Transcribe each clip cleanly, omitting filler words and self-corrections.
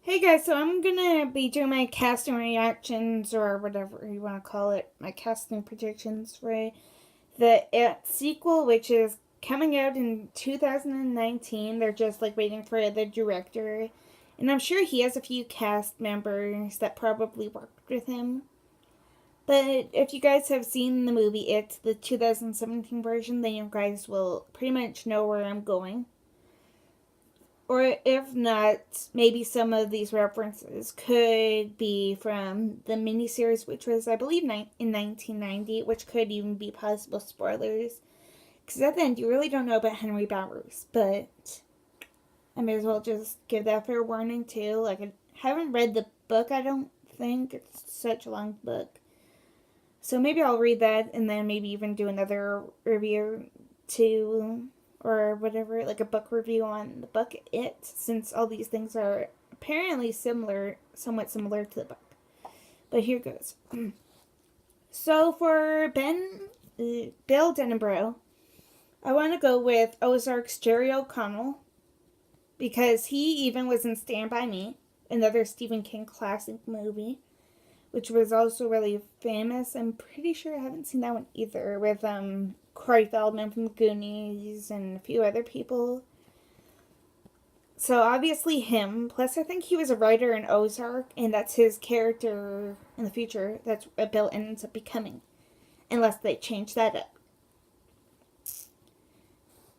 Hey guys, so I'm gonna be doing my casting reactions or whatever you want to call it, my casting predictions for the It sequel, which is coming out in 2019. They're just like waiting for the director, and I'm sure he has a few cast members that probably worked with him. But if you guys have seen the movie It, the 2017 version, then you guys will pretty much know where I'm going. Or if not, maybe some of these references could be from the miniseries, which was, I believe, in 1990, which could even be possible spoilers. Because at the end, you really don't know about Henry Bowers, but I may as well just give that fair warning, too. Like, I haven't read the book, I don't think. It's such a long book. So maybe I'll read that and then maybe even do another review, too, or whatever, like a book review on the book It, since all these things are apparently somewhat similar to the book. But here goes. So for Bill Denbrough, I want to go with Ozark's Jerry O'Connell because he even was in Stand By Me, another Stephen King classic movie, which was also really famous. I'm pretty sure I haven't seen that one either, with Corey Feldman from Goonies and a few other people. So obviously him. Plus, I think he was a writer in Ozark, and that's his character in the future. That's what Bill ends up becoming, unless they change that up.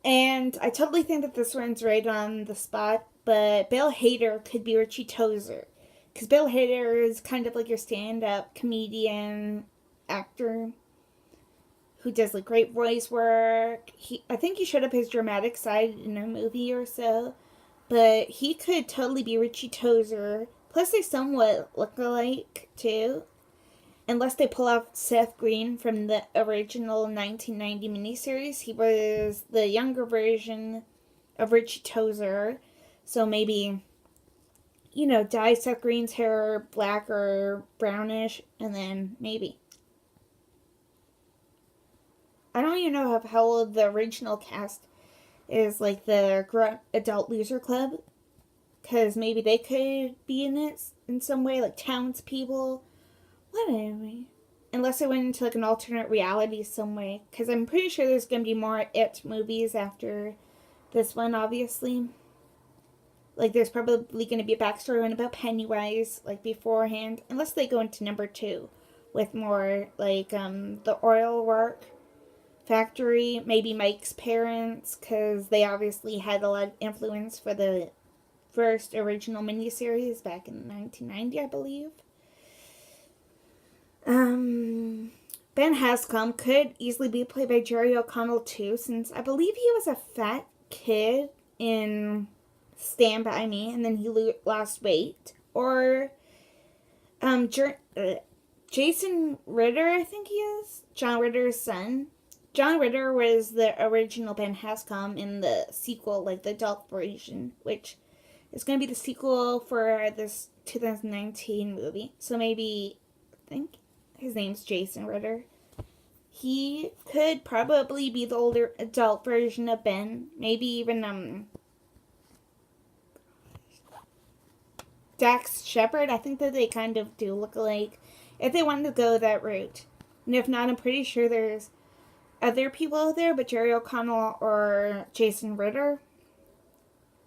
And I totally think that this one's right on the spot, but Bill Hader could be Richie Tozer. Because Bill Hader is kind of like your stand-up comedian actor who does like great voice work. I think he showed up his dramatic side in a movie or so, but he could totally be Richie Tozer. Plus, they somewhat look alike too, unless they pull off Seth Green from the original 1990 miniseries. He was the younger version of Richie Tozer, so maybe dye Seth Green's hair black or brownish, and then maybe. I don't even know how old the original cast is, like the Adult Loser Club, because maybe they could be in it in some way, like townspeople. Whatever. Unless I went into like an alternate reality some way, because I'm pretty sure there's going to be more It movies after this one, obviously. Like, there's probably going to be a backstory one about Pennywise, like, beforehand. Unless they go into number 2 with more, like, the oil work factory. Maybe Mike's parents, because they obviously had a lot of influence for the first original miniseries back in 1990, I believe. Ben Hascom could easily be played by Jerry O'Connell, too, since I believe he was a fat kid in Stand By Me, and then he lost weight. Or Jason Ritter, I think he is. John Ritter's son. John Ritter was the original Ben Hascom in the sequel, like the adult version, which is going to be the sequel for this 2019 movie. So maybe, I think his name's Jason Ritter. He could probably be the older adult version of Ben. Maybe even Dax Shepard. I think that they kind of do look alike if they wanted to go that route. And if not, I'm pretty sure there's other people out there, but Jerry O'Connell or Jason Ritter.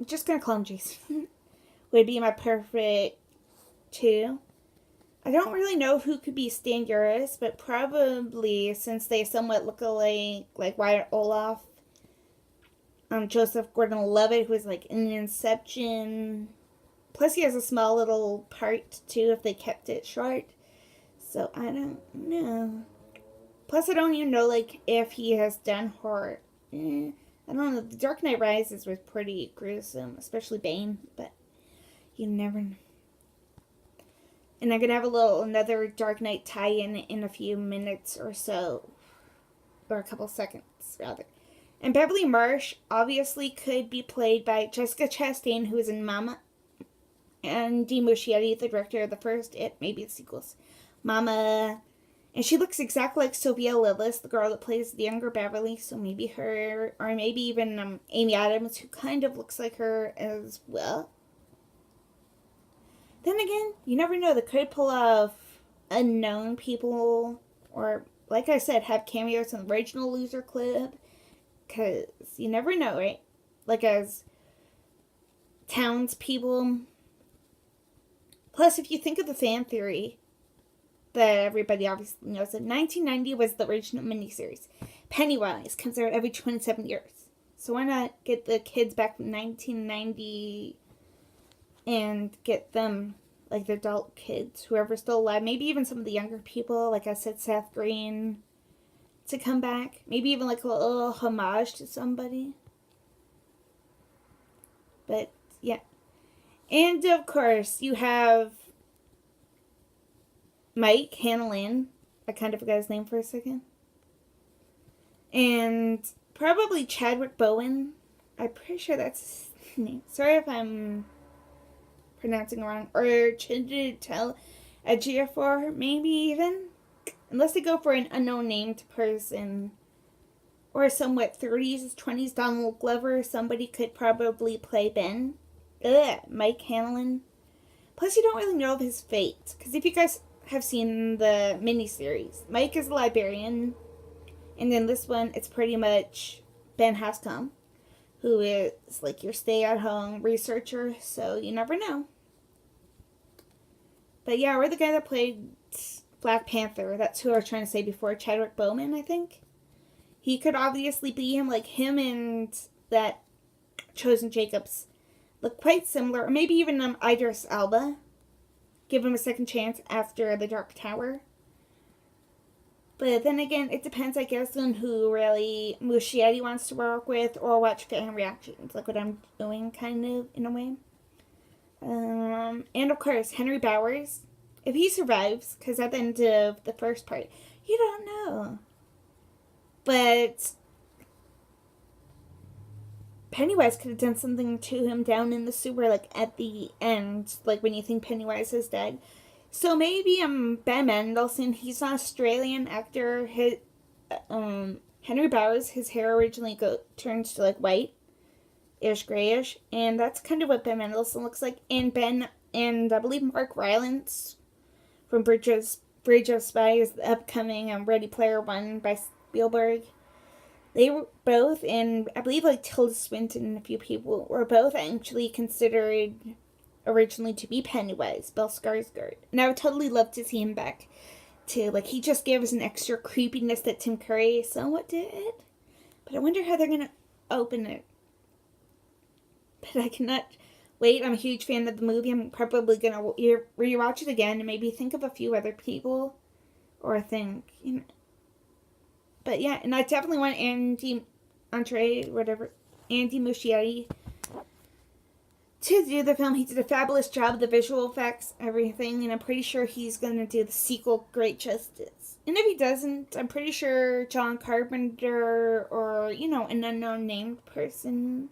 I'm just gonna call him Jason. Would be my perfect 2. I don't really know who could be Stan Uris, but probably, since they somewhat look alike, like Wyatt Olaf, Joseph Gordon-Levitt, who was like in Inception. Plus, he has a small little part too if they kept it short. So I don't know. Plus, I don't even know like if he has done horror. I don't know. The Dark Knight Rises was pretty gruesome, especially Bane, but you never know. And I'm gonna have another Dark Knight tie-in in a few minutes or so, or a couple seconds rather. And Beverly Marsh obviously could be played by Jessica Chastain, who is in Mama, and Dee Muschietti, the director of the first It, maybe the sequels, Mama. And she looks exactly like Sophia Lillis, the girl that plays the younger Beverly, so maybe her, or maybe even Amy Adams, who kind of looks like her as well. Then again, you never know. They could pull off unknown people, or like I said, have cameos in the original Loser clip. Because you never know, right? Like as townspeople. Plus, if you think of the fan theory that everybody obviously knows, that 1990 was the original miniseries. Pennywise comes out every 27 years. So why not get the kids back from 1990 and get them, like the adult kids, whoever's still alive, maybe even some of the younger people, like I said, Seth Green, to come back. Maybe even like a little homage to somebody. But yeah. And of course, you have Mike Hanlon. I kind of forgot his name for a second. And probably Chadwick Bowen. I'm pretty sure that's his name. Sorry if I'm pronouncing it wrong. Or Chiditel Ejiofor, maybe even. Unless they go for an unknown named person. Or somewhat 30s, 20s Donald Glover. Somebody could probably play Ben. Mike Hanlon. Plus, you don't really know of his fate. Because if you guys have seen the miniseries, Mike is a librarian. And then this one, it's pretty much Ben Hascom, who is like your stay-at-home researcher. So you never know. But yeah, we're the guy that played Black Panther. That's who I was trying to say before. Chadwick Bowen, I think. He could obviously be him. Like him and that Chosen Jacobs look quite similar, or maybe even Idris Elba. Give him a second chance after The Dark Tower. But then again, it depends, I guess, on who really Muschietti wants to work with or watch fan reactions, like what I'm doing, kind of, in a way. And of course, Henry Bowers, if he survives, because at the end of the first part, you don't know. But Pennywise could have done something to him down in the sewer, like at the end, like when you think Pennywise is dead. So maybe Ben Mendelsohn, he's an Australian actor. Henry Bowers, his hair originally turns to like white-ish, grayish, and that's kind of what Ben Mendelsohn looks like. And I believe Mark Rylance from Bridge of Spies, the upcoming Ready Player One by Spielberg. They were both, and I believe like Tilda Swinton and a few people were both actually considered originally to be Pennywise, Bill Skarsgård. And I would totally love to see him back too. Like he just gives an extra creepiness that Tim Curry somewhat did. But I wonder how they're gonna open it. But I cannot wait. I'm a huge fan of the movie. I'm probably gonna rewatch it again and maybe think of a few other people, or think, you know. But yeah, and I definitely want Andy Muschietti to do the film. He did a fabulous job of the visual effects, everything, and I'm pretty sure he's going to do the sequel great justice. And if he doesn't, I'm pretty sure John Carpenter or, an unknown named person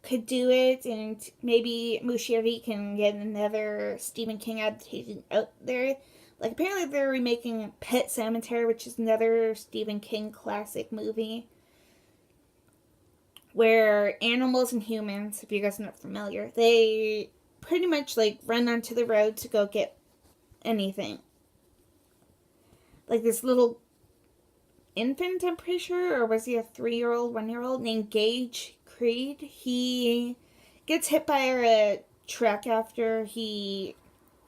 could do it, and maybe Muschietti can get another Stephen King adaptation out there. Like, apparently they're remaking Pet Sematary, which is another Stephen King classic movie, where animals and humans, if you guys are not familiar, they pretty much, like, run onto the road to go get anything. Like, this little infant, I'm pretty sure, or was he a 3-year-old, 1-year-old, named Gage Creed. He gets hit by a truck after he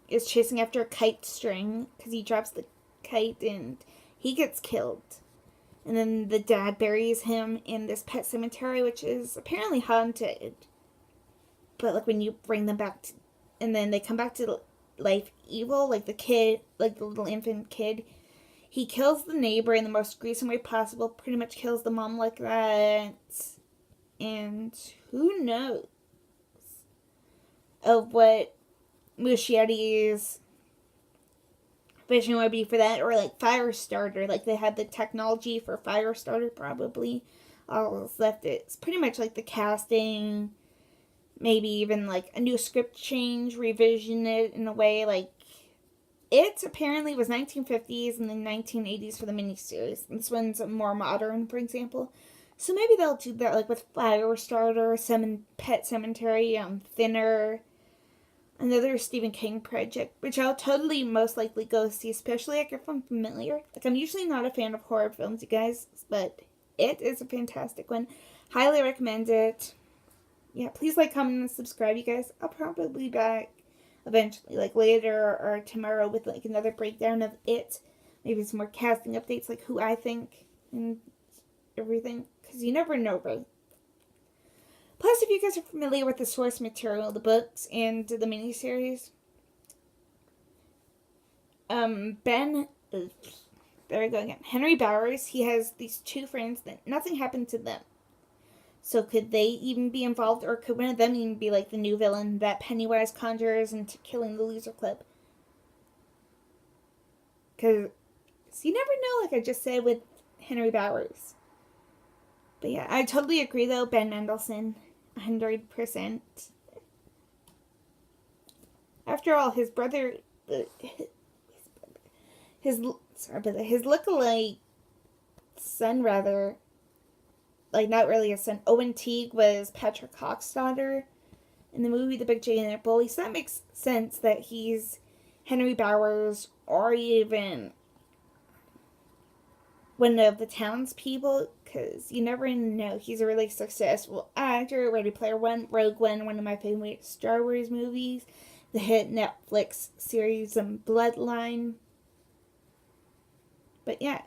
is chasing after a kite string, because he drops the kite and he gets killed. And then the dad buries him in this pet cemetery, which is apparently haunted. But like when you bring them back and then they come back to life evil, like the kid, like the little infant kid, he kills the neighbor in the most gruesome way possible, pretty much kills the mom like that. And who knows of what Muschietti's vision would be for that, or like Firestarter, like they had the technology for Firestarter probably. All that's left, it's pretty much like the casting, maybe even like a new script change, revision it in a way. Like it apparently was 1950s and then 1980s for the miniseries. This one's more modern, for example. So maybe they'll do that like with Firestarter, Pet Sematary, thinner, another Stephen King project, which I'll totally most likely go see, especially if I'm familiar. Like, I'm usually not a fan of horror films, you guys, but it is a fantastic one. Highly recommend it. Yeah, please like, comment, and subscribe, you guys. I'll probably be back eventually, like later or tomorrow, with like another breakdown of it. Maybe some more casting updates, like who I think and everything, because you never know, right? Plus, if you guys are familiar with the source material, the books and the miniseries, Ben, there we go again. Henry Bowers, he has these two friends that nothing happened to them. So could they even be involved, or could one of them even be like the new villain that Pennywise conjures into killing the Loser Club? Because you never know, like I just said with Henry Bowers. But yeah, I totally agree though, Ben Mendelsohn, 100%. After all, his brother, his lookalike son, rather, like not really a son, Owen Teague was Patrick Hawk's daughter in the movie The Big Giant Bully, so that makes sense that he's Henry Bowers, or even one of the townspeople, because you never know. He's a really successful actor. Ready Player One, Rogue One, one of my favorite Star Wars movies, the hit Netflix series Bloodline. But yeah,